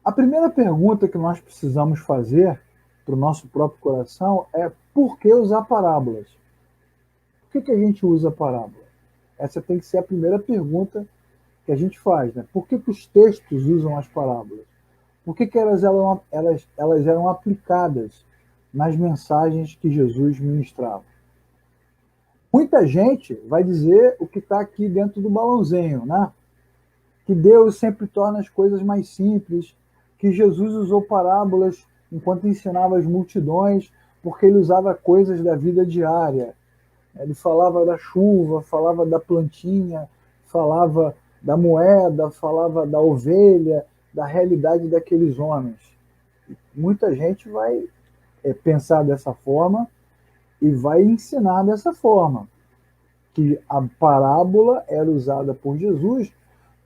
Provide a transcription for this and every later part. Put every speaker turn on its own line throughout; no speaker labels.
A primeira pergunta que nós precisamos fazer para o nosso próprio coração é: por que usar parábolas? Por que a gente usa parábola? Essa tem que ser a primeira pergunta que a gente faz, né? Por que os textos usam as parábolas? Por que elas eram aplicadas nas mensagens que Jesus ministrava? Muita gente vai dizer o que está aqui dentro do balãozinho, né? Que Deus sempre torna as coisas mais simples, que Jesus usou parábolas enquanto ensinava as multidões, porque ele usava coisas da vida diária. Ele falava da chuva, falava da plantinha, falava da moeda, falava da ovelha, da realidade daqueles homens. Muita gente vai pensar dessa forma e vai ensinar dessa forma, que a parábola era usada por Jesus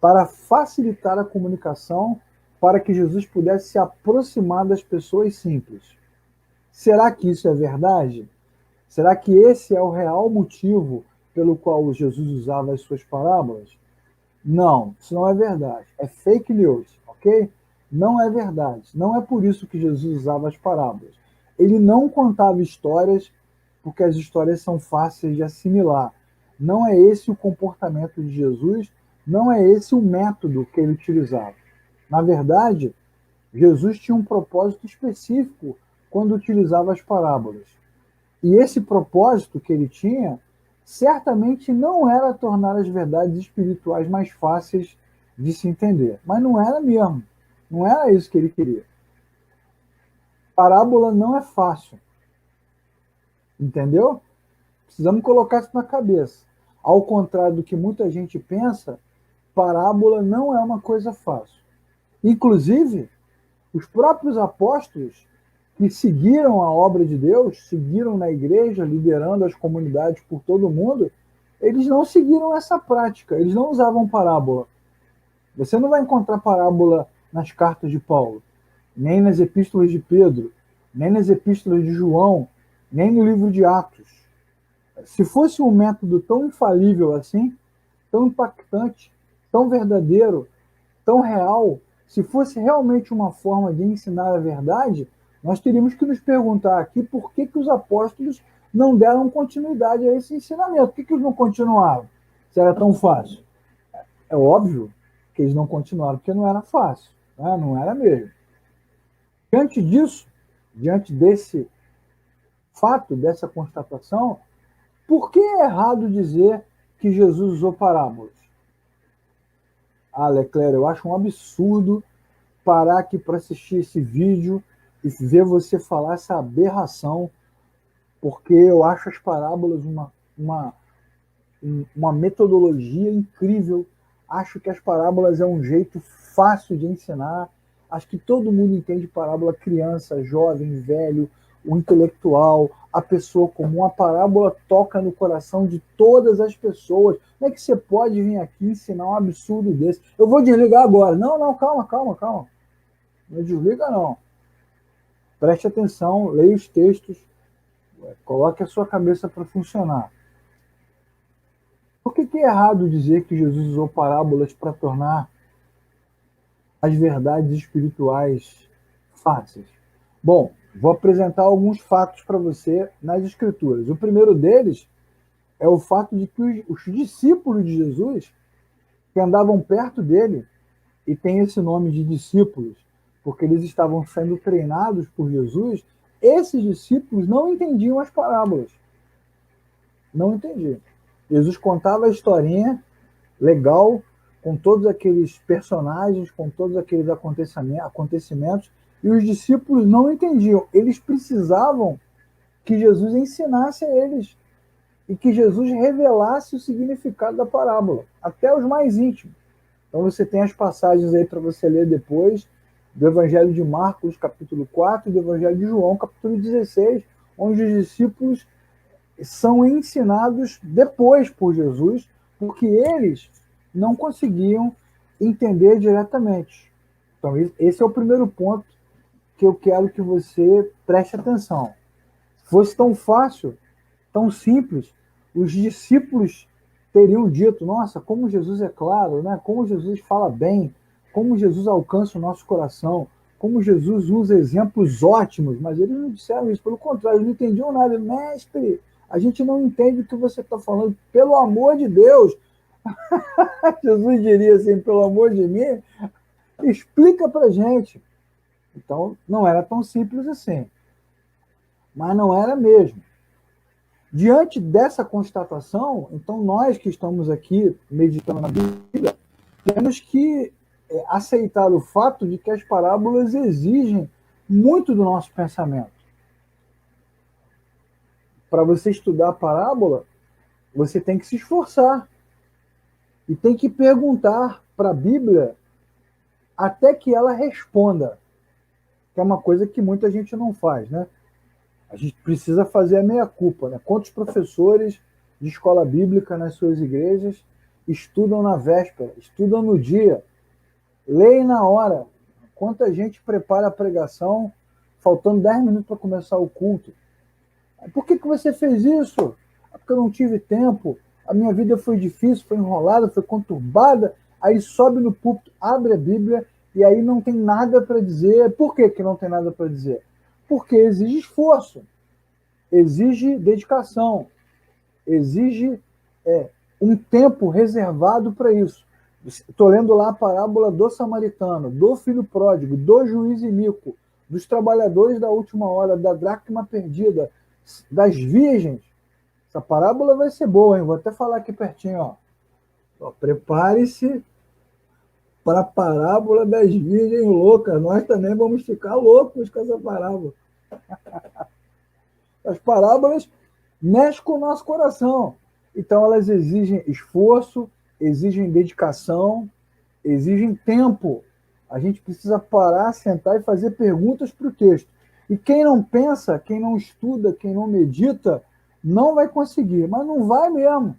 para facilitar a comunicação, para que Jesus pudesse se aproximar das pessoas simples. Será que isso é verdade? Será que esse é o real motivo pelo qual Jesus usava as suas parábolas? Não, isso não é verdade. É fake news, ok? Não é verdade. Não é por isso que Jesus usava as parábolas. Ele não contava histórias porque as histórias são fáceis de assimilar. Não é esse o comportamento de Jesus, não é esse o método que ele utilizava. Na verdade, Jesus tinha um propósito específico quando utilizava as parábolas. E esse propósito que ele tinha certamente não era tornar as verdades espirituais mais fáceis de se entender. Mas não era mesmo. Não era isso que ele queria. Parábola não é fácil. Entendeu? Precisamos colocar isso na cabeça. Ao contrário do que muita gente pensa, parábola não é uma coisa fácil. Inclusive, os próprios apóstolos que seguiram a obra de Deus, seguiram na igreja, liderando as comunidades por todo o mundo, eles não seguiram essa prática, eles não usavam parábola. Você não vai encontrar parábola nas cartas de Paulo, nem nas epístolas de Pedro, nem nas epístolas de João, nem no livro de Atos. Se fosse um método tão infalível assim, tão impactante, tão verdadeiro, tão real, se fosse realmente uma forma de ensinar a verdade, nós teríamos que nos perguntar aqui por que os apóstolos não deram continuidade a esse ensinamento. Por que eles não continuaram? Se era tão fácil. É óbvio que eles não continuaram porque não era fácil, né? Não era mesmo. Diante disso, diante desse fato, dessa constatação, por que é errado dizer que Jesus usou parábolas? Ah, Leclerc, eu acho um absurdo parar aqui para assistir esse vídeo e ver você falar essa aberração, porque eu acho as parábolas uma metodologia incrível. Acho que as parábolas é um jeito fácil de ensinar. Acho que todo mundo entende parábola, criança, jovem, velho, o intelectual, a pessoa comum. A parábola toca no coração de todas as pessoas. Como é que você pode vir aqui ensinar um absurdo desse? Eu vou desligar agora. Não, não, calma, calma, calma. Não desliga, não. Preste atenção, leia os textos, coloque a sua cabeça para funcionar. Por que é errado dizer que Jesus usou parábolas para tornar as verdades espirituais fáceis? Bom, vou apresentar alguns fatos para você nas Escrituras. O primeiro deles é o fato de que os discípulos de Jesus, que andavam perto dele, e tem esse nome de discípulos, porque eles estavam sendo treinados por Jesus, esses discípulos não entendiam as parábolas. Não entendiam. Jesus contava a historinha legal, com todos aqueles personagens, com todos aqueles acontecimentos, e os discípulos não entendiam. Eles precisavam que Jesus ensinasse a eles e que Jesus revelasse o significado da parábola, até os mais íntimos. Então você tem as passagens aí para você ler depois, do Evangelho de Marcos, capítulo 4, e do Evangelho de João, capítulo 16, onde os discípulos são ensinados depois por Jesus, porque eles não conseguiam entender diretamente. Então, esse é o primeiro ponto que eu quero que você preste atenção. Se fosse tão fácil, tão simples, os discípulos teriam dito: nossa, como Jesus é claro, né? Como Jesus fala bem, como Jesus alcança o nosso coração, como Jesus usa exemplos ótimos, mas eles não disseram isso, pelo contrário, eles não entendiam nada. Mestre, a gente não entende o que você está falando, pelo amor de Deus. Jesus diria assim, pelo amor de mim, explica para gente. Então, não era tão simples assim. Mas não era mesmo. Diante dessa constatação, então nós que estamos aqui meditando na Bíblia, temos que aceitar o fato de que as parábolas exigem muito do nosso pensamento. Para você estudar a parábola, você tem que se esforçar e tem que perguntar para a Bíblia até que ela responda, que é uma coisa que muita gente não faz, né? A gente precisa fazer a meia-culpa, né? Quantos professores de escola bíblica nas suas igrejas estudam na véspera, estudam no dia, leem na hora? Quanta gente prepara a pregação faltando 10 minutos para começar o culto? Por que você fez isso? Porque eu não tive tempo, a minha vida foi difícil, foi enrolada, foi conturbada. Aí sobe no púlpito, abre a Bíblia e aí não tem nada para dizer. Por que não tem nada para dizer? Porque exige esforço, exige dedicação, exige um tempo reservado para isso. Estou lendo lá a parábola do samaritano, do filho pródigo, do juiz iníquo, dos trabalhadores da última hora, da dracma perdida, das virgens. Essa parábola vai ser boa, hein? Vou até falar aqui pertinho. Prepare-se para a parábola das virgens loucas. Nós também vamos ficar loucos com essa parábola. As parábolas mexem com o nosso coração. Então, elas exigem esforço, exigem dedicação, exigem tempo. A gente precisa parar, sentar e fazer perguntas para o texto. E quem não pensa, quem não estuda, quem não medita, não vai conseguir. Mas não vai mesmo.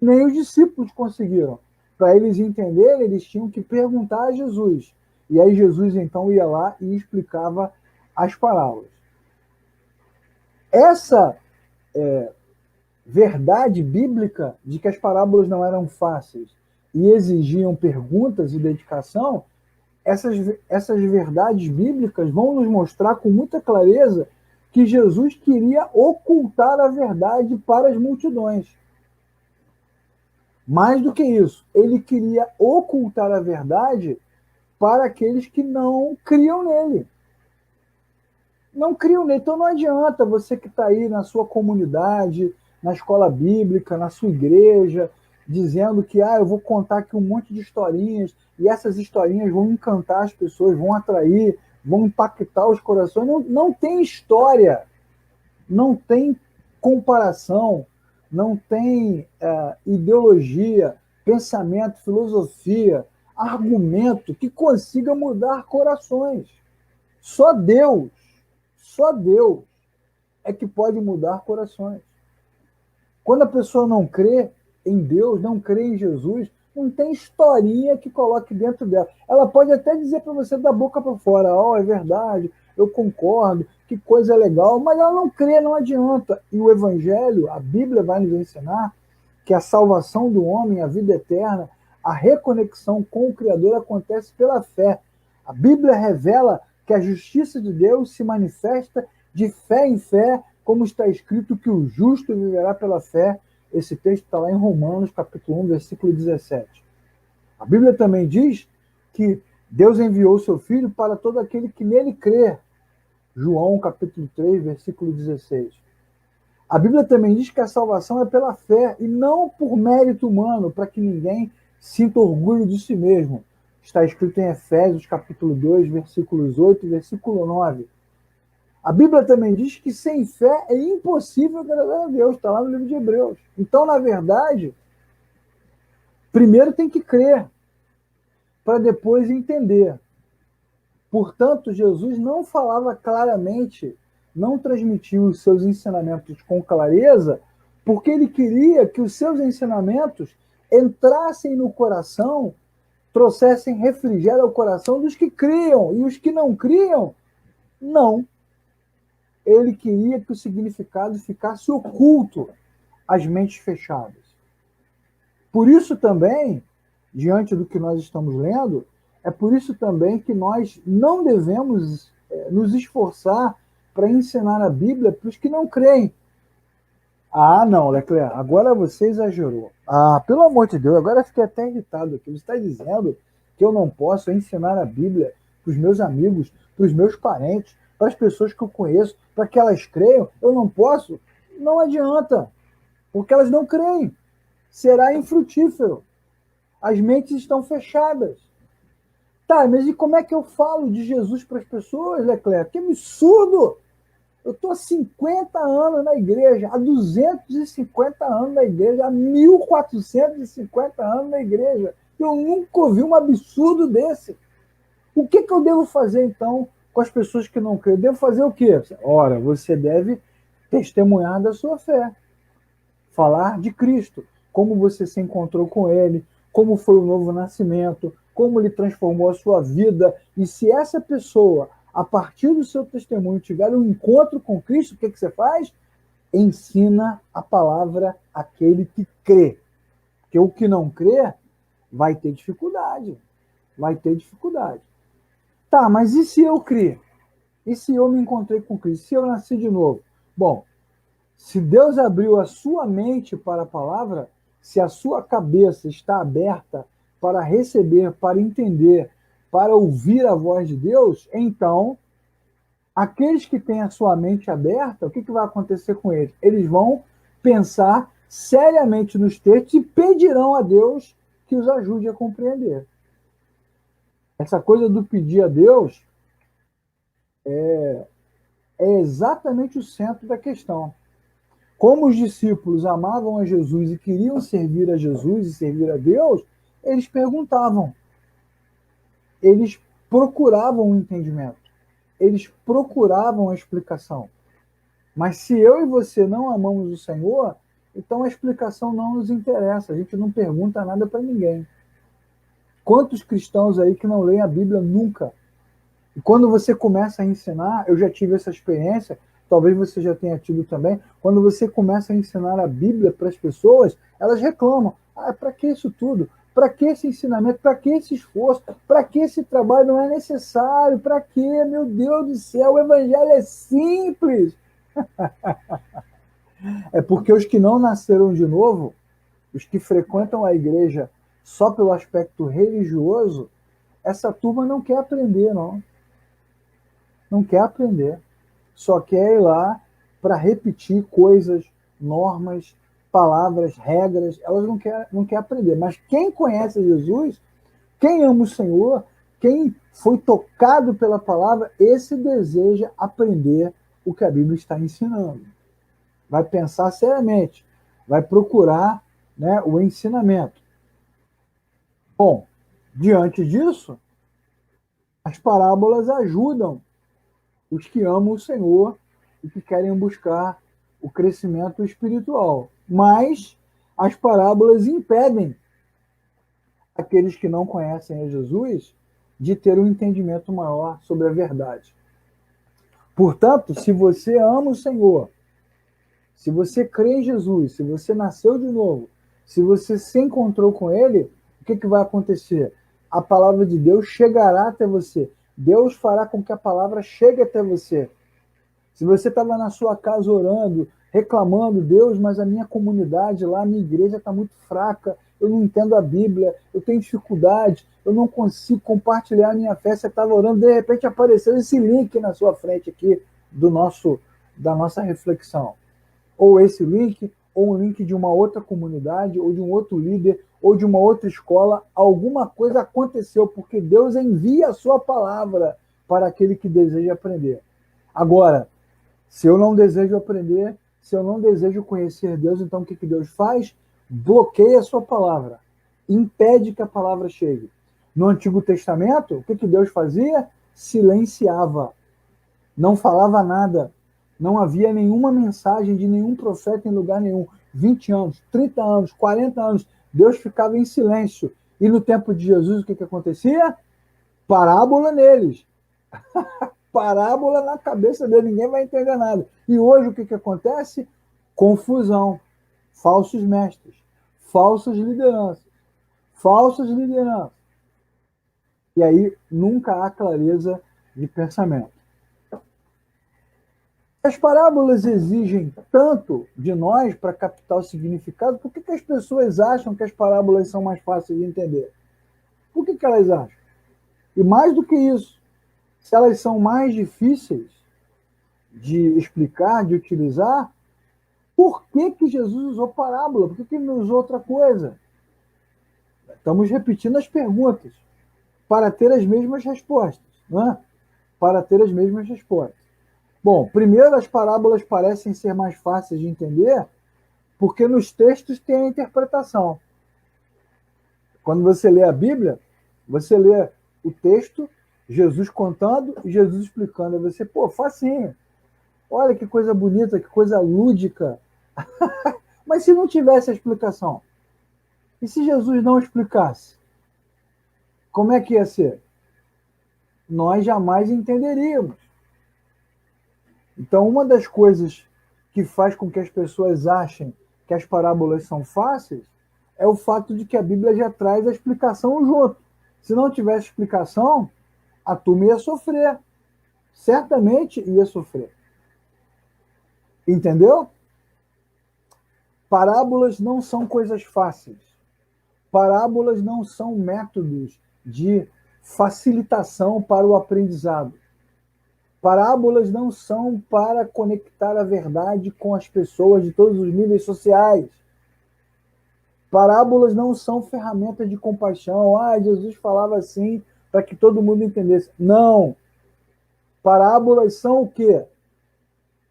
Nem os discípulos conseguiram. Para eles entenderem, eles tinham que perguntar a Jesus. E aí Jesus, então, ia lá e explicava as parábolas. Essa verdade bíblica de que as parábolas não eram fáceis e exigiam perguntas e dedicação, essas verdades bíblicas vão nos mostrar com muita clareza que Jesus queria ocultar a verdade para as multidões. Mais do que isso, ele queria ocultar a verdade para aqueles que não criam nele. Não criam nele. Então não adianta você que está aí na sua comunidade, na escola bíblica, na sua igreja, dizendo que eu vou contar aqui um monte de historinhas e essas historinhas vão encantar as pessoas, vão atrair, vão impactar os corações. Não tem história, não tem comparação, não tem ideologia, pensamento, filosofia, argumento que consiga mudar corações. Só Deus é que pode mudar corações. Quando a pessoa não crê em Deus, não crê em Jesus, não tem historinha que coloque dentro dela. Ela pode até dizer para você da boca para fora, é verdade, eu concordo, que coisa legal, mas ela não crê, não adianta. E o Evangelho, a Bíblia vai nos ensinar que a salvação do homem, a vida eterna, a reconexão com o Criador acontece pela fé. A Bíblia revela que a justiça de Deus se manifesta de fé em fé, como está escrito que o justo viverá pela fé. Esse texto está lá em Romanos, capítulo 1, versículo 17. A Bíblia também diz que Deus enviou o seu Filho para todo aquele que nele crê. João, capítulo 3, versículo 16. A Bíblia também diz que a salvação é pela fé e não por mérito humano, para que ninguém sinta orgulho de si mesmo. Está escrito em Efésios, capítulo 2, versículos 8 e versículo 9. A Bíblia também diz que sem fé é impossível agradar a Deus. Está lá no livro de Hebreus. Então, na verdade, primeiro tem que crer, para depois entender. Portanto, Jesus não falava claramente, não transmitia os seus ensinamentos com clareza, porque ele queria que os seus ensinamentos entrassem no coração, trouxessem refrigério ao coração dos que criam, e os que não criam, não. Ele queria que o significado ficasse oculto às mentes fechadas. Por isso também, diante do que nós estamos lendo, é por isso também que nós não devemos nos esforçar para ensinar a Bíblia para os que não creem. Ah, não, Leclerc, agora você exagerou. Ah, pelo amor de Deus, agora eu fiquei até irritado aqui. Você está dizendo que eu não posso ensinar a Bíblia para os meus amigos, para os meus parentes, para as pessoas que eu conheço, para que elas creiam? Eu não posso? Não adianta, porque elas não creem. Será infrutífero. As mentes estão fechadas. Tá, mas e como é que eu falo de Jesus para as pessoas, Leclerc? Que absurdo! Eu estou há 50 anos na igreja, há 250 anos na igreja, há 1450 anos na igreja. Eu nunca ouvi um absurdo desse. O que eu devo fazer, então, com as pessoas que não creem? Eu devo fazer o quê? Ora, você deve testemunhar da sua fé. Falar de Cristo, como você se encontrou com Ele, como foi o novo nascimento, como Ele transformou a sua vida. E se essa pessoa, a partir do seu testemunho, tiver um encontro com Cristo, o que você faz? Ensina a palavra àquele que crê. Porque o que não crê vai ter dificuldade. Vai ter dificuldade. Tá, mas e se eu crer? E se eu me encontrei com Cristo? Se eu nasci de novo? Bom, se Deus abriu a sua mente para a palavra, se a sua cabeça está aberta para receber, para entender, para ouvir a voz de Deus, então, aqueles que têm a sua mente aberta, o que vai acontecer com eles? Eles vão pensar seriamente nos textos e pedirão a Deus que os ajude a compreender. Essa coisa do pedir a Deus é exatamente o centro da questão. Como os discípulos amavam a Jesus e queriam servir a Jesus e servir a Deus, eles perguntavam. Eles procuravam o entendimento. Eles procuravam a explicação. Mas se eu e você não amamos o Senhor, então a explicação não nos interessa. A gente não pergunta nada para ninguém. Quantos cristãos aí que não leem a Bíblia nunca? E quando você começa a ensinar, eu já tive essa experiência, talvez você já tenha tido também, quando você começa a ensinar a Bíblia para as pessoas, elas reclamam. Ah, para que isso tudo? Para que esse ensinamento? Para que esse esforço? Para que esse trabalho não é necessário? Para que? Meu Deus do céu, o evangelho é simples. É porque os que não nasceram de novo, os que frequentam a igreja só pelo aspecto religioso, essa turma não quer aprender, não. Não quer aprender. Só quer ir lá para repetir coisas, normas, palavras, regras. Elas não quer aprender. Mas quem conhece Jesus, quem ama o Senhor, quem foi tocado pela palavra, esse deseja aprender o que a Bíblia está ensinando. Vai pensar seriamente, vai procurar, né, o ensinamento. Bom, diante disso, as parábolas ajudam os que amam o Senhor e que querem buscar o crescimento espiritual. Mas as parábolas impedem aqueles que não conhecem a Jesus de ter um entendimento maior sobre a verdade. Portanto, se você ama o Senhor, se você crê em Jesus, se você nasceu de novo, se você se encontrou com Ele, o que vai acontecer? A palavra de Deus chegará até você. Deus fará com que a palavra chegue até você. Se você estava na sua casa orando, reclamando, Deus, mas a minha comunidade lá, a minha igreja está muito fraca, eu não entendo a Bíblia, eu tenho dificuldade, eu não consigo compartilhar a minha fé, você estava orando, de repente apareceu esse link na sua frente aqui da nossa reflexão. Ou esse link, ou um link de uma outra comunidade, ou de um outro líder, ou de uma outra escola, alguma coisa aconteceu, porque Deus envia a sua palavra para aquele que deseja aprender. Agora, se eu não desejo aprender, se eu não desejo conhecer Deus, então o que Deus faz? Bloqueia a sua palavra, impede que a palavra chegue. No Antigo Testamento, o que Deus fazia? Silenciava, não falava nada, não havia nenhuma mensagem de nenhum profeta em lugar nenhum. 20 anos, 30 anos, 40 anos, Deus ficava em silêncio. E no tempo de Jesus, o que acontecia? Parábola neles. Parábola na cabeça dele, ninguém vai entender nada. E hoje o que acontece? Confusão, falsos mestres, falsas lideranças, falsas lideranças. E aí nunca há clareza de pensamento. As parábolas exigem tanto de nós para captar o significado. Por que as pessoas acham que as parábolas são mais fáceis de entender? Por que elas acham? E mais do que isso, se elas são mais difíceis de explicar, de utilizar, por que Jesus usou parábola? Por que ele não usou outra coisa? Estamos repetindo as perguntas para ter as mesmas respostas. Não é? Para ter as mesmas respostas. Bom, primeiro, as parábolas parecem ser mais fáceis de entender porque nos textos tem a interpretação. Quando você lê a Bíblia, você lê o texto, Jesus contando e Jesus explicando. Aí você, facinho. Olha que coisa bonita, que coisa lúdica. Mas se não tivesse a explicação? E se Jesus não explicasse? Como é que ia ser? Nós jamais entenderíamos. Então, uma das coisas que faz com que as pessoas achem que as parábolas são fáceis é o fato de que a Bíblia já traz a explicação junto. Se não tivesse explicação, a turma ia sofrer. Certamente ia sofrer. Entendeu? Parábolas não são coisas fáceis. Parábolas não são métodos de facilitação para o aprendizado. Parábolas não são para conectar a verdade com as pessoas de todos os níveis sociais. Parábolas não são ferramentas de compaixão. Jesus falava assim para que todo mundo entendesse. Não. Parábolas são o quê?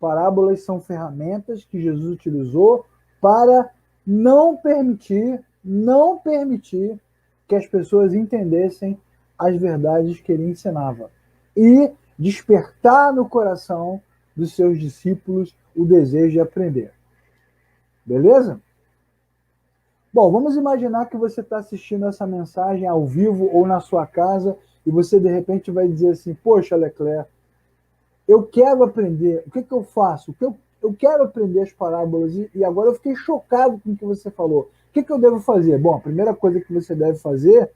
Parábolas são ferramentas que Jesus utilizou para não permitir que as pessoas entendessem as verdades que ele ensinava. E despertar no coração dos seus discípulos o desejo de aprender. Beleza? Bom, vamos imaginar que você está assistindo essa mensagem ao vivo ou na sua casa e você de repente vai dizer assim, poxa, Leclerc, eu quero aprender, o que eu faço? Eu quero aprender as parábolas e agora eu fiquei chocado com o que você falou. O que eu devo fazer? Bom, a primeira coisa que você deve fazer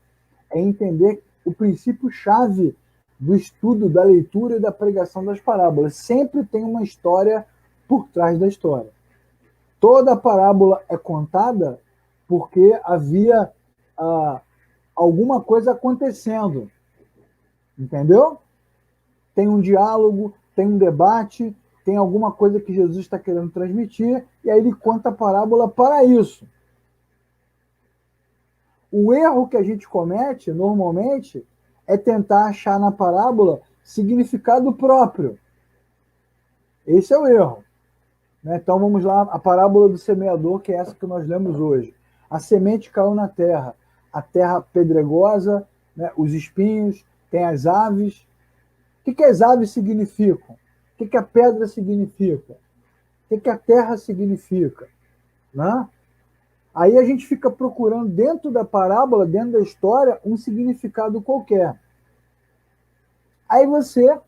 é entender o princípio-chave do estudo, da leitura e da pregação das parábolas. Sempre tem uma história por trás da história. Toda parábola é contada porque havia alguma coisa acontecendo. Entendeu? Tem um diálogo, tem um debate, tem alguma coisa que Jesus está querendo transmitir, e aí ele conta a parábola para isso. O erro que a gente comete, normalmente, é tentar achar na parábola significado próprio. Esse é o erro. Então vamos lá, a parábola do semeador, que é essa que nós lemos hoje. A semente caiu na terra, a terra pedregosa, os espinhos, tem as aves. O que as aves significam? O que a pedra significa? O que a terra significa? Aí a gente fica procurando dentro da parábola, dentro da história, um significado qualquer. Aí você,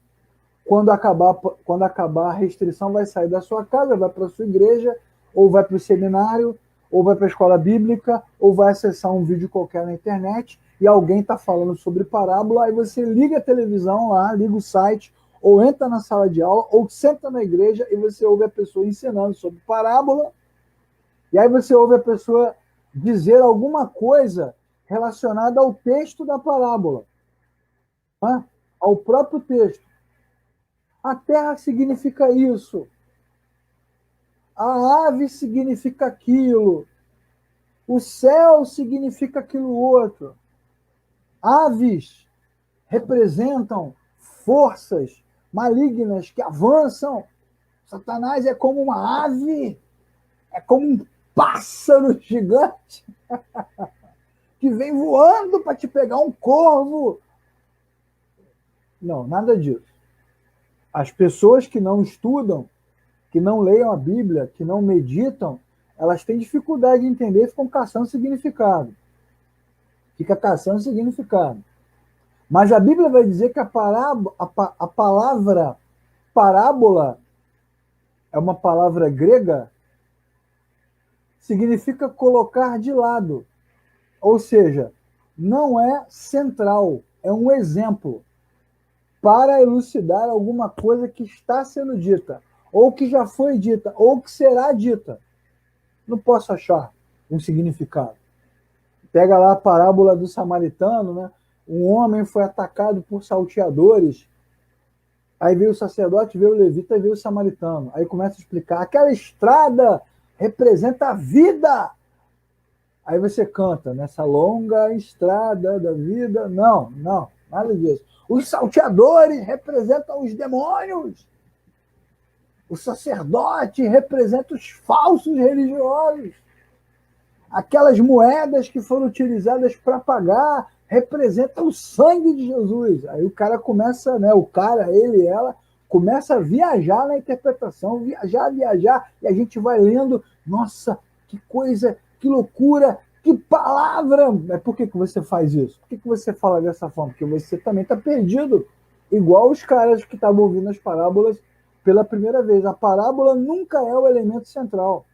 quando acabar a restrição, vai sair da sua casa, vai para a sua igreja, ou vai para o seminário, ou vai para a escola bíblica, ou vai acessar um vídeo qualquer na internet, e alguém está falando sobre parábola, aí você liga a televisão lá, liga o site, ou entra na sala de aula, ou senta na igreja, e você ouve a pessoa ensinando sobre parábola, e aí você ouve a pessoa dizer alguma coisa relacionada ao texto da parábola, ao próprio texto. A terra significa isso. A ave significa aquilo. O céu significa aquilo outro. Aves representam forças malignas que avançam. Satanás é como uma ave, é como um pássaro gigante que vem voando para te pegar um corvo. Não, nada disso. As pessoas que não estudam, que não leiam a Bíblia, que não meditam, elas têm dificuldade de entender e ficam caçando significado. Fica caçando significado. Mas a Bíblia vai dizer que a palavra parábola é uma palavra grega, significa colocar de lado. Ou seja, não é central, é um exemplo para elucidar alguma coisa que está sendo dita, ou que já foi dita, ou que será dita. Não posso achar um significado. Pega lá a parábola do samaritano, né? Um homem foi atacado por salteadores, aí veio o sacerdote, veio o levita e veio o samaritano. Aí começa a explicar, aquela estrada representa a vida. Aí você canta, nessa longa estrada da vida. Não, não, nada disso. Os salteadores representam os demônios. O sacerdote representa os falsos religiosos. Aquelas moedas que foram utilizadas para pagar representam o sangue de Jesus. Aí o cara começa, né? O cara, ele e ela, começa a viajar na interpretação, viajar, e a gente vai lendo, nossa, que coisa, que loucura, que palavra! Mas por que você faz isso? Por que você fala dessa forma? Porque você também está perdido, igual os caras que estavam ouvindo as parábolas pela primeira vez. A parábola nunca é o elemento central,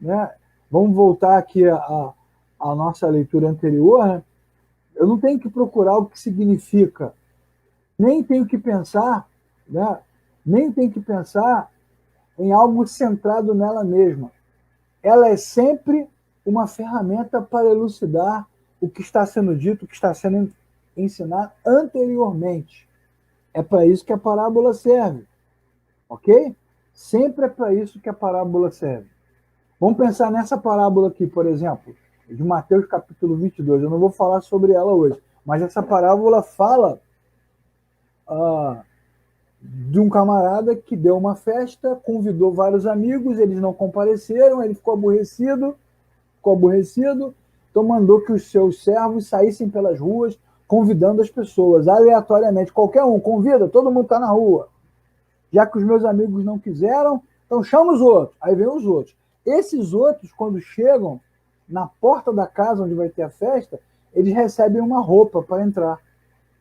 né? Vamos voltar aqui à nossa leitura anterior, né? Eu não tenho que procurar o que significa, nem tenho que pensar, né? Nem tenho que pensar em algo centrado nela mesma. Ela é sempre uma ferramenta para elucidar o que está sendo dito, o que está sendo ensinado anteriormente. É para isso que a parábola serve, ok? Sempre é para isso que a parábola serve. Vamos pensar nessa parábola aqui, por exemplo, de Mateus capítulo 22. Eu não vou falar sobre ela hoje, mas essa parábola fala de um camarada que deu uma festa, convidou vários amigos, eles não compareceram, ele ficou aborrecido, então mandou que os seus servos saíssem pelas ruas, convidando as pessoas, aleatoriamente, qualquer um, convida, todo mundo está na rua. Já que os meus amigos não quiseram, então chama os outros. Aí vem os outros. Esses outros, quando chegam na porta da casa onde vai ter a festa, eles recebem uma roupa para entrar,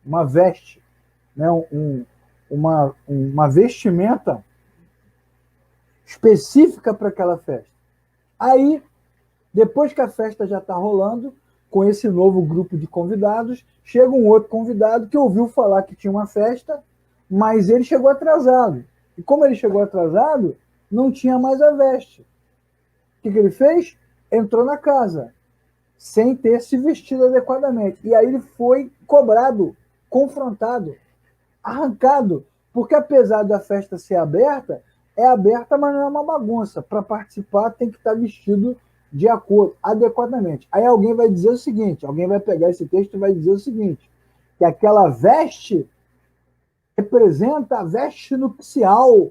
uma veste, né? Uma vestimenta específica para aquela festa. Aí, depois que a festa já está rolando, com esse novo grupo de convidados, chega um outro convidado que ouviu falar que tinha uma festa, mas ele chegou atrasado. E como ele chegou atrasado, não tinha mais a veste. O que ele fez? Entrou na casa, sem ter se vestido adequadamente. E aí ele foi cobrado, confrontado, arrancado, porque apesar da festa ser aberta, é aberta, mas não é uma bagunça. Para participar tem que estar vestido de acordo, adequadamente. Aí alguém vai dizer o seguinte, alguém vai pegar esse texto e vai dizer o seguinte, que aquela veste representa a veste nupcial,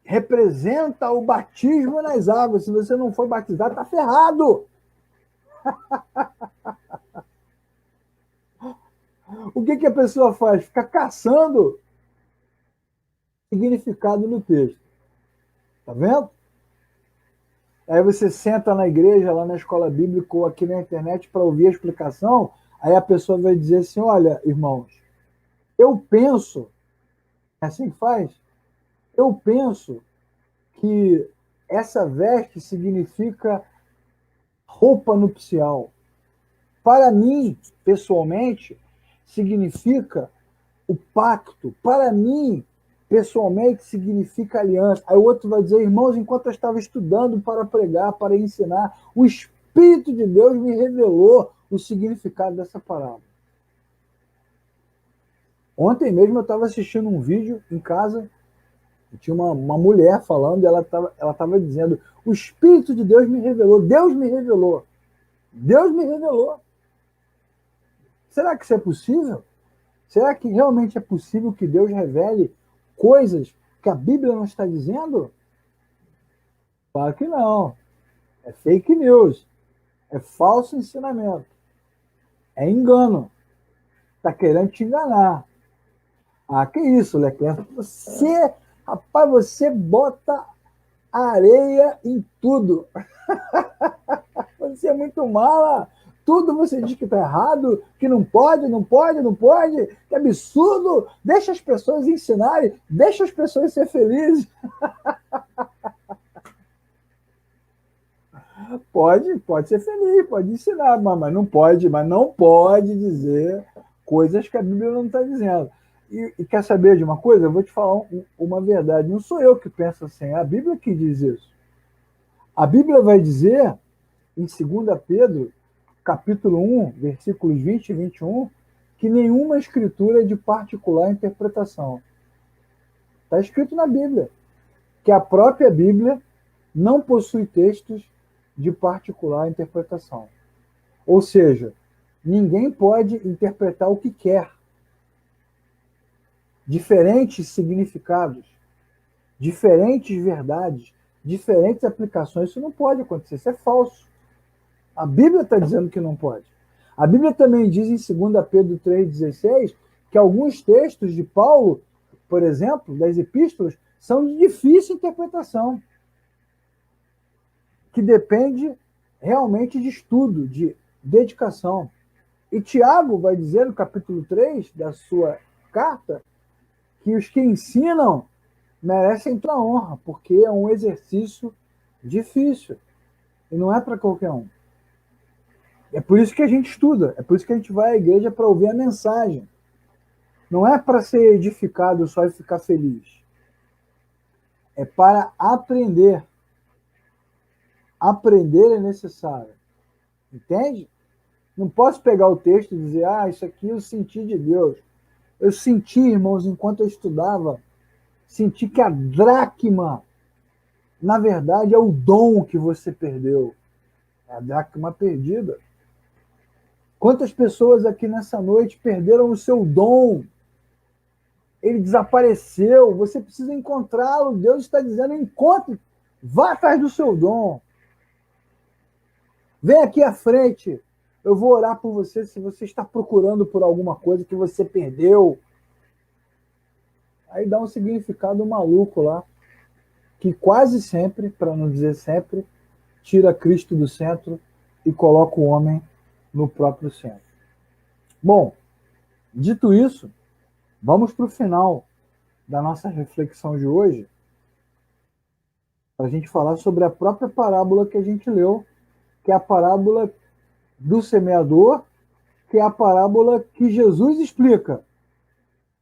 representa o batismo nas águas. Se você não for batizado, está ferrado. O que a pessoa faz? Fica caçando significado no texto. Tá vendo? Aí você senta na igreja, lá na escola bíblica ou aqui na internet para ouvir a explicação, aí a pessoa vai dizer assim, olha, irmãos, eu penso, é assim que faz? Eu penso que essa veste significa roupa nupcial. Para mim, pessoalmente, significa o pacto. Para mim, pessoalmente, significa aliança. Aí o outro vai dizer, irmãos, enquanto eu estava estudando para pregar, para ensinar, o Espírito de Deus me revelou o significado dessa palavra. Ontem mesmo eu estava assistindo um vídeo em casa, e tinha uma mulher falando, e ela estava dizendo, o Espírito de Deus me revelou, Deus me revelou. Deus me revelou. Será que isso é possível? Será que realmente é possível que Deus revele coisas que a Bíblia não está dizendo? Claro que não. É fake news. É falso ensinamento. É engano. Está querendo te enganar. Ah, que isso, Leclerc? Rapaz, você bota areia em tudo. Você é muito mala. Tudo você diz que está errado, que não pode, não pode, não pode. Que absurdo. Deixa as pessoas ensinarem, deixa as pessoas ser felizes. Pode ser feliz, pode ensinar, mas não pode dizer coisas que a Bíblia não está dizendo. E quer saber de uma coisa? Eu vou te falar uma verdade. Não sou eu que penso assim, é a Bíblia que diz isso. A Bíblia vai dizer, em 2 Pedro, capítulo 1, versículos 20 e 21, que nenhuma escritura é de particular interpretação. Está escrito na Bíblia que a própria Bíblia não possui textos de particular interpretação. Ou seja, ninguém pode interpretar o que quer. Diferentes significados, diferentes verdades, diferentes aplicações, isso não pode acontecer, isso é falso. A Bíblia está dizendo que não pode. A Bíblia também diz em 2 Pedro 3,16 que alguns textos de Paulo, por exemplo, das epístolas, são de difícil interpretação, que depende realmente de estudo, de dedicação. E Tiago vai dizer no capítulo 3 da sua carta que os que ensinam merecem toda honra, porque é um exercício difícil e não é para qualquer um. É por isso que a gente estuda, é por isso que a gente vai à igreja para ouvir a mensagem. Não é para ser edificado só e ficar feliz. É para aprender. Aprender é necessário. Entende? Não posso pegar o texto e dizer, isso aqui eu senti de Deus. Eu senti, irmãos, enquanto eu estudava, senti que a dracma, na verdade, é o dom que você perdeu. É a dracma perdida. Quantas pessoas aqui nessa noite perderam o seu dom? Ele desapareceu. Você precisa encontrá-lo. Deus está dizendo, encontre. Vá atrás do seu dom. Vem aqui à frente. Eu vou orar por você se você está procurando por alguma coisa que você perdeu. Aí dá um significado maluco lá, que quase sempre, para não dizer sempre, tira Cristo do centro e coloca o homem no próprio centro. Bom, dito isso, vamos para o final da nossa reflexão de hoje, para a gente falar sobre a própria parábola que a gente leu, que é a parábola do semeador, que é a parábola que Jesus explica,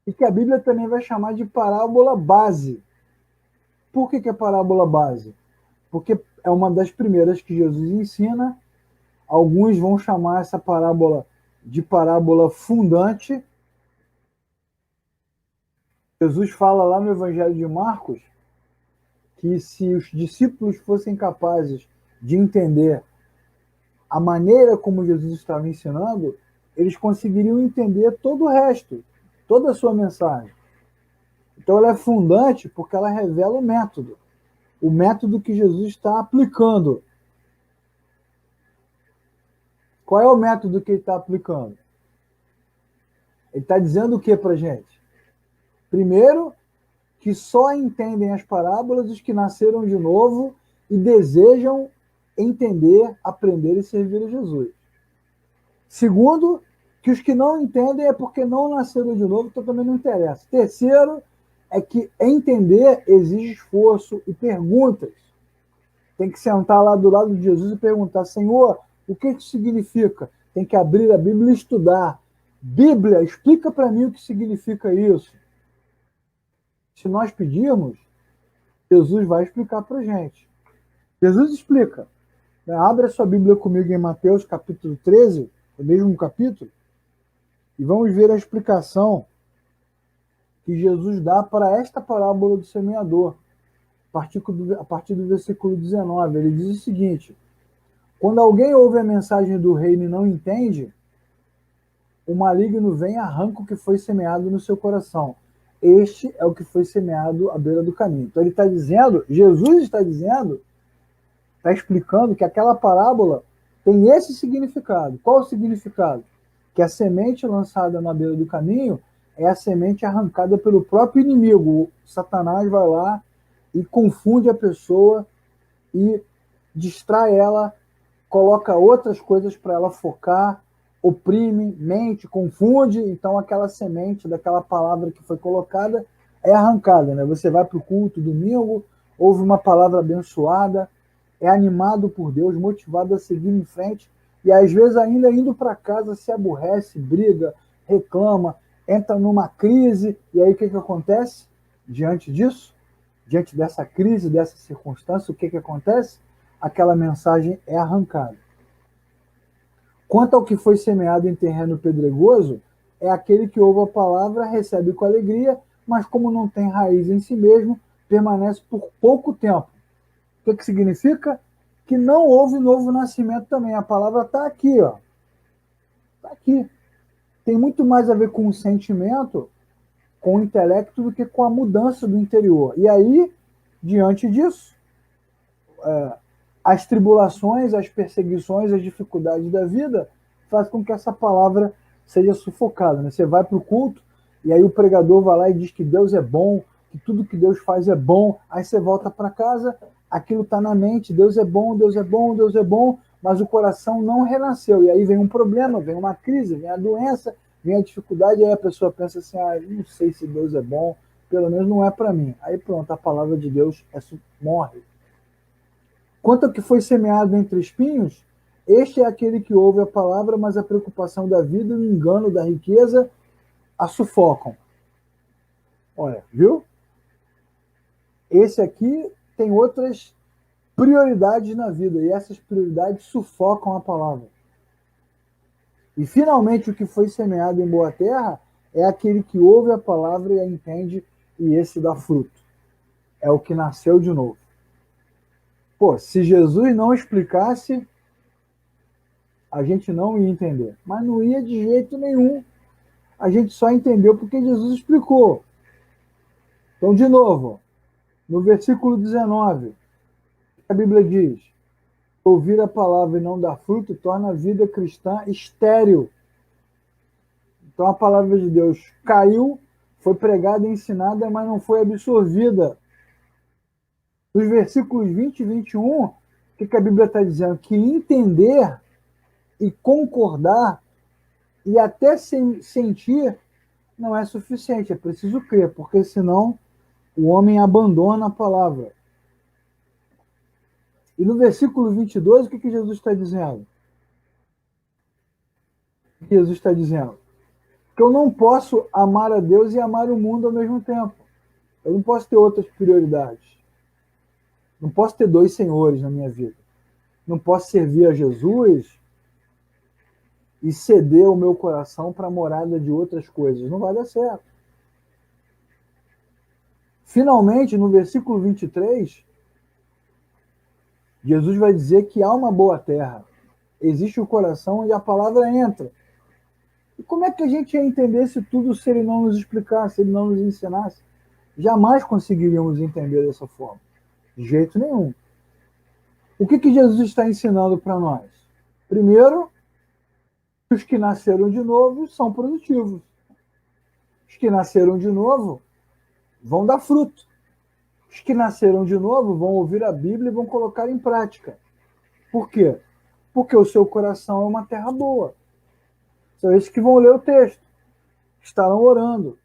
e que a Bíblia também vai chamar de parábola base. Por que é parábola base? Porque é uma das primeiras que Jesus ensina. Alguns vão chamar essa parábola de parábola fundante. Jesus fala lá no Evangelho de Marcos que se os discípulos fossem capazes de entender a maneira como Jesus estava ensinando, eles conseguiriam entender todo o resto, toda a sua mensagem. Então ela é fundante porque ela revela o método que Jesus está aplicando. Qual é o método que ele está aplicando? Ele está dizendo o que para a gente? Primeiro, que só entendem as parábolas os que nasceram de novo e desejam entender, aprender e servir a Jesus. Segundo, que os que não entendem é porque não nasceram de novo, então também não interessa. Terceiro, é que entender exige esforço e perguntas. Tem que sentar lá do lado de Jesus e perguntar, Senhor, o que isso significa? Tem que abrir a Bíblia e estudar. Bíblia, explica para mim o que significa isso. Se nós pedirmos, Jesus vai explicar para a gente. Jesus explica. Abre a sua Bíblia comigo em Mateus capítulo 13, o mesmo capítulo, e vamos ver a explicação que Jesus dá para esta parábola do semeador. A partir do versículo 19, ele diz o seguinte: quando alguém ouve a mensagem do reino e não entende, o maligno vem e arranca o que foi semeado no seu coração. Este é o que foi semeado à beira do caminho. Então ele está dizendo, Jesus está dizendo, está explicando que aquela parábola tem esse significado. Qual o significado? Que a semente lançada na beira do caminho é a semente arrancada pelo próprio inimigo. O Satanás vai lá e confunde a pessoa e distrai ela, coloca outras coisas para ela focar, oprime, mente, confunde. Então aquela semente daquela palavra que foi colocada é arrancada, né? Você vai para o culto domingo, ouve uma palavra abençoada é animado por Deus, motivado a seguir em frente, e às vezes ainda indo para casa se aborrece, briga, reclama, entra numa crise, e aí o que acontece? Diante disso, diante dessa crise, dessa circunstância, o que acontece? Aquela mensagem é arrancada. Quanto ao que foi semeado em terreno pedregoso, é aquele que ouve a palavra, recebe com alegria, mas como não tem raiz em si mesmo, permanece por pouco tempo. O que significa? Que não houve novo nascimento também. A palavra está aqui, ó. Está aqui. Tem muito mais a ver com o sentimento, com o intelecto, do que com a mudança do interior. E aí, diante disso, as tribulações, as perseguições, as dificuldades da vida fazem com que essa palavra seja sufocada. Né? Você vai para o culto e aí o pregador vai lá e diz que Deus é bom, que tudo que Deus faz é bom. Aí você volta para casa, aquilo está na mente, Deus é bom, Deus é bom, Deus é bom, mas o coração não renasceu. E aí vem um problema, vem uma crise, vem a doença, vem a dificuldade, e aí a pessoa pensa assim, não sei se Deus é bom, pelo menos não é para mim. Aí pronto, a palavra de Deus morre. Quanto ao que foi semeado entre espinhos, este é aquele que ouve a palavra, mas a preocupação da vida e o engano da riqueza a sufocam. Olha, viu? Esse aqui tem outras prioridades na vida, e essas prioridades sufocam a palavra. E, finalmente, o que foi semeado em boa terra é aquele que ouve a palavra e a entende, e esse dá fruto. É o que nasceu de novo. Pô, se Jesus não explicasse, a gente não ia entender. Mas não ia de jeito nenhum. A gente só entendeu porque Jesus explicou. Então, de novo, no versículo 19, a Bíblia diz: ouvir a palavra e não dar fruto torna a vida cristã estéril. Então a palavra de Deus caiu, foi pregada e ensinada, mas não foi absorvida. Nos versículos 20 e 21, o que a Bíblia está dizendo? Que entender e concordar e até sentir não é suficiente, é preciso crer, porque senão o homem abandona a palavra. E no versículo 22, o que Jesus está dizendo? Jesus está dizendo que eu não posso amar a Deus e amar o mundo ao mesmo tempo. Eu não posso ter outras prioridades. Não posso ter dois senhores na minha vida. Não posso servir a Jesus e ceder o meu coração para a morada de outras coisas. Não vai dar certo. Finalmente, no versículo 23, Jesus vai dizer que há uma boa terra. Existe o coração onde a palavra entra. E como é que a gente ia entender isso tudo se ele não nos explicasse, se ele não nos ensinasse? Jamais conseguiríamos entender dessa forma. De jeito nenhum. O que Jesus está ensinando para nós? Primeiro, os que nasceram de novo são produtivos. Os que nasceram de novo vão dar fruto. Os que nasceram de novo vão ouvir a Bíblia e vão colocar em prática. Por quê? Porque o seu coração é uma terra boa. São esses que vão ler o texto, que estarão orando,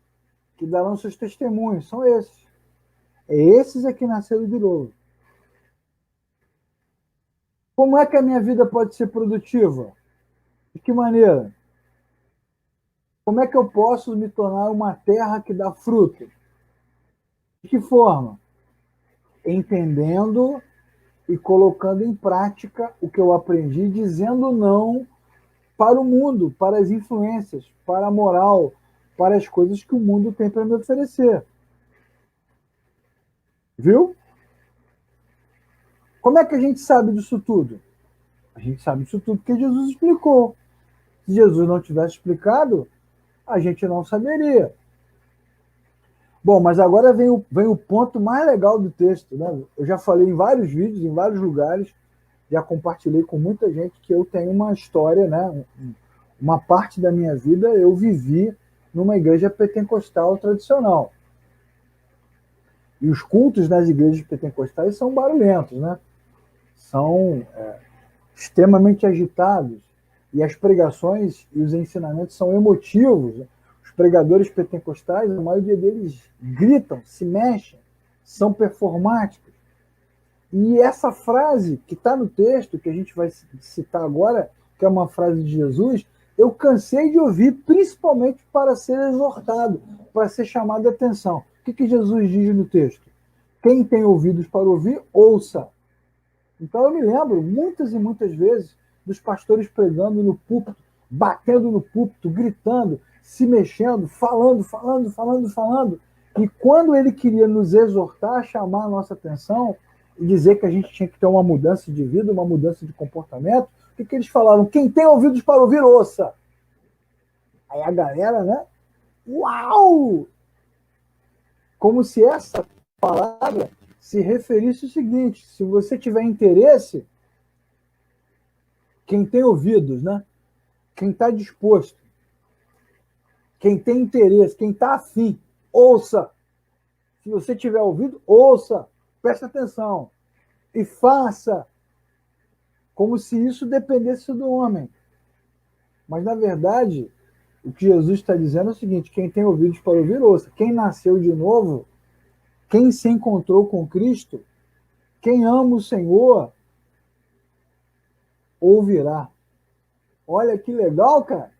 que darão seus testemunhos. São esses. É esses que nasceram de novo. Como é que a minha vida pode ser produtiva? De que maneira? Como é que eu posso me tornar uma terra que dá fruto? De que forma? Entendendo e colocando em prática o que eu aprendi, dizendo não para o mundo, para as influências, para a moral, para as coisas que o mundo tem para me oferecer. Viu? Como é que a gente sabe disso tudo? A gente sabe disso tudo porque Jesus explicou. Se Jesus não tivesse explicado, a gente não saberia. Bom, mas agora vem o ponto mais legal do texto. Né? Eu já falei em vários vídeos, em vários lugares, já compartilhei com muita gente que eu tenho uma história, né? Uma parte da minha vida eu vivi numa igreja pentecostal tradicional. E os cultos nas igrejas pentecostais são barulhentos, né? São extremamente agitados. E as pregações e os ensinamentos são emotivos. Os pregadores pentecostais, a maioria deles gritam, se mexem, são performáticos. E essa frase que está no texto, que a gente vai citar agora, que é uma frase de Jesus, eu cansei de ouvir, principalmente para ser exortado, para ser chamado a atenção. O que Jesus diz no texto? Quem tem ouvidos para ouvir, ouça. Então eu me lembro, muitas e muitas vezes, dos pastores pregando no púlpito, batendo no púlpito, gritando, se mexendo, falando. E quando ele queria nos exortar, chamar a nossa atenção e dizer que a gente tinha que ter uma mudança de vida, uma mudança de comportamento, o que eles falavam? Quem tem ouvidos para ouvir, ouça. Aí a galera, né? Uau! Como se essa palavra se referisse ao seguinte: se você tiver interesse, quem tem ouvidos, né? Quem está disposto, quem tem interesse, quem está afim, ouça. Se você tiver ouvido, ouça, preste atenção e faça, como se isso dependesse do homem. Mas, na verdade, o que Jesus está dizendo é o seguinte: quem tem ouvidos para ouvir, ouça. Quem nasceu de novo, quem se encontrou com Cristo, quem ama o Senhor, ouvirá. Olha que legal, cara.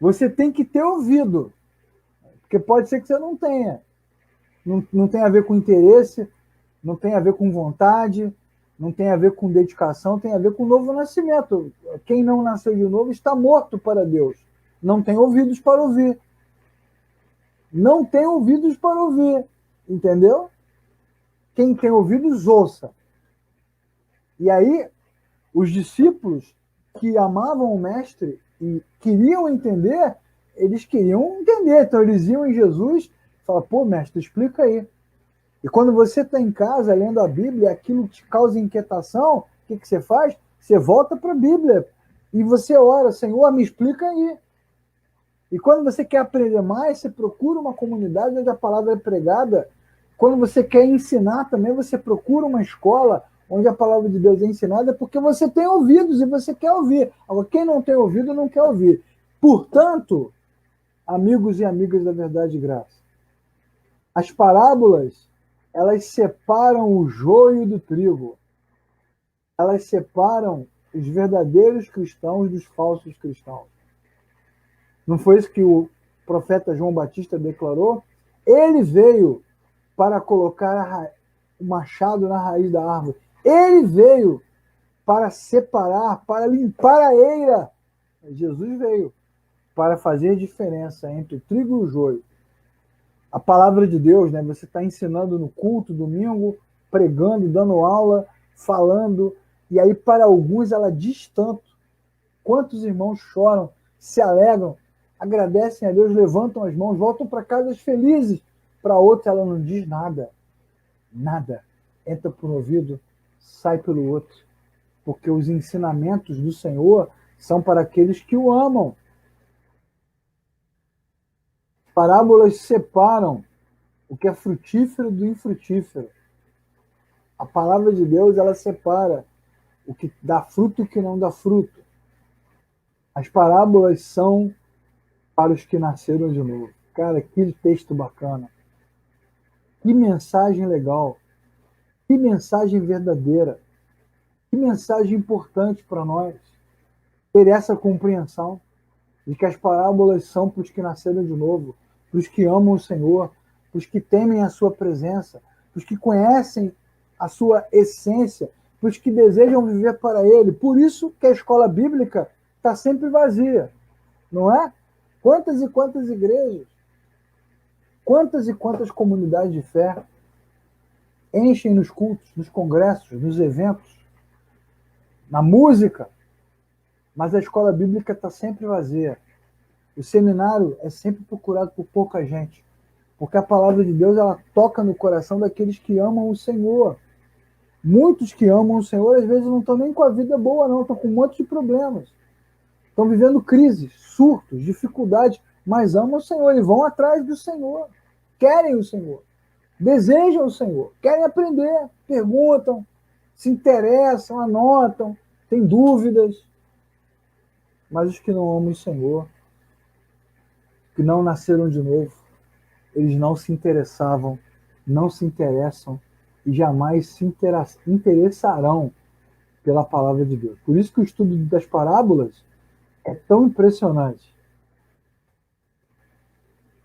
Você tem que ter ouvido, porque pode ser que você não tenha. Não tem a ver com interesse, não tem a ver com vontade, não tem a ver com dedicação, tem a ver com novo nascimento. Quem não nasceu de novo está morto para Deus. Não tem ouvidos para ouvir. Não tem ouvidos para ouvir. Entendeu? Quem tem ouvidos, ouça. E aí, os discípulos que amavam o mestre e queriam entender, eles queriam entender. Então, eles iam em Jesus e falavam: pô, mestre, explica aí. E quando você está em casa lendo a Bíblia, aquilo te causa inquietação, o que você faz? Você volta para a Bíblia e você ora: Senhor, me explica aí. E quando você quer aprender mais, você procura uma comunidade onde a palavra é pregada. Quando você quer ensinar também, você procura uma escola onde a palavra de Deus é ensinada, porque você tem ouvidos e você quer ouvir. Agora, quem não tem ouvido não quer ouvir. Portanto, amigos e amigas da Verdade e Graça, as parábolas, elas separam o joio do trigo. Elas separam os verdadeiros cristãos dos falsos cristãos. Não foi isso que o profeta João Batista declarou? Ele veio para colocar o machado na raiz da árvore. Ele veio para separar, para limpar a eira. Jesus veio para fazer diferença entre o trigo e o joio. A palavra de Deus, né? Você está ensinando no culto, domingo, pregando, dando aula, falando, e aí para alguns ela diz tanto. Quantos irmãos choram, se alegram, agradecem a Deus, levantam as mãos, voltam para casa felizes. Para outros ela não diz nada. Nada. Entra por um ouvido, sai pelo outro. Porque os ensinamentos do Senhor são para aqueles que o amam. Parábolas separam o que é frutífero do infrutífero. A palavra de Deus, ela separa o que dá fruto e o que não dá fruto. As parábolas são para os que nasceram de novo. Cara, que texto bacana. Que mensagem legal. Que mensagem verdadeira. Que mensagem importante para nós. Ter essa compreensão de que as parábolas são para os que nasceram de novo, para os que amam o Senhor, para os que temem a sua presença, para os que conhecem a sua essência, para os que desejam viver para Ele. Por isso que a escola bíblica está sempre vazia, não é? Quantas e quantas igrejas, quantas e quantas comunidades de fé enchem nos cultos, nos congressos, nos eventos, na música, mas a escola bíblica está sempre vazia. O seminário é sempre procurado por pouca gente, porque a palavra de Deus, ela toca no coração daqueles que amam o Senhor. Muitos que amam o Senhor, às vezes, não estão nem com a vida boa, não, estão com um monte de problemas. Estão vivendo crises, surtos, dificuldades, mas amam o Senhor e vão atrás do Senhor. Querem o Senhor, desejam o Senhor, querem aprender, perguntam, se interessam, anotam, têm dúvidas. Mas os que não amam o Senhor, que não nasceram de novo, eles não se interessavam, não se interessam e jamais se interessarão pela palavra de Deus. Por isso que o estudo das parábolas é tão impressionante,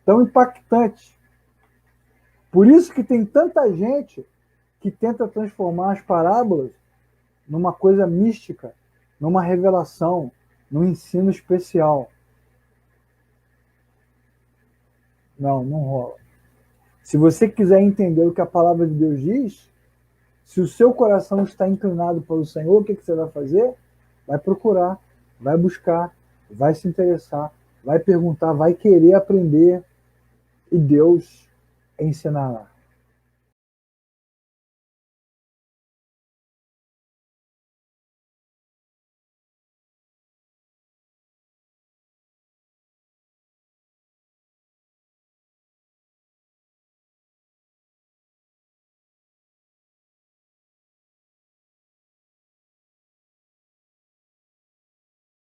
tão impactante. Por isso que tem tanta gente que tenta transformar as parábolas numa coisa mística, numa revelação, num ensino especial. Não, não rola. Se você quiser entender o que a palavra de Deus diz, se o seu coração está inclinado para o Senhor, o que você vai fazer? Vai procurar, vai buscar, vai se interessar, vai perguntar, vai querer aprender e Deus ensinará.